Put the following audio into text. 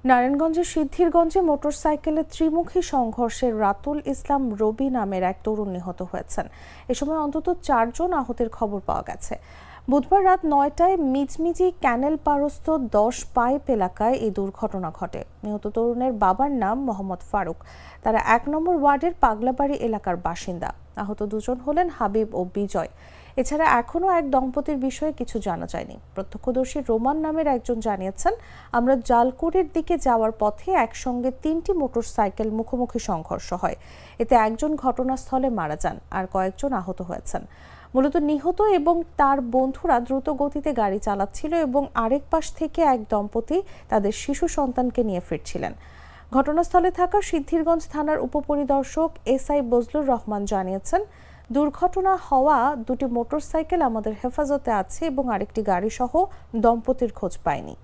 নারায়ণগঞ্জের সিদ্ধিরগঞ্জে মোটরসাইকেলে ত্রিমুখী সংঘর্ষে রাতুল ইসলাম রবি নামের এক তরুণ নিহত হয়েছেন। এ সময় অন্তত 4 জন আহতের খবর পাওয়া গেছে। বুধবার রাত 9টায় মিজমিজি ক্যানেল পারস্থ 10 পাইপ এলাকায় এই দুর্ঘটনা ঘটে। নিহত তরুণের বাবার নাম মোহাম্মদ ফারুক। তারা 1 নম্বর ওয়ার্ডের পাগলাবাড়ি এলাকার বাসিন্দা। আহত দুজন হলেন হাবিব ও বিজয়। এছাড়া এখনও এক দম্পতির বিষয়ে কিছু জানা যায়নি। প্রত্যক্ষদর্শী রোমান নামের একজন জানিয়েছেন, আমরা জালকুড়ির দিকে যাওয়ার পথে একসঙ্গে 3টি মোটরসাইকেল মুখোমুখি সংঘর্ষ হয়। এতে একজন ঘটনাস্থলে মারা যান, আর কয়েকজন আহত হয়েছেন। মূলত নিহত এবং তার বন্ধুরা দ্রুত গতিতে গাড়ি চালাচ্ছিল এবং আরেক পাশ থেকে এক দম্পতি তাদের শিশু সন্তানকে নিয়ে ফিরছিলেন। ঘটনাস্থলে থাকা সিদ্ধিরগঞ্জ থানার উপপরিদর্শক এসআই বজলুর রহমান জানিয়েছেন, দুর্ঘটনা হওয়া 2টি মোটরসাইকেল আমাদের হেফাজতে আছে এবং আরেকটি গাড়ি সহ দম্পতির খোঁজ পায়নি।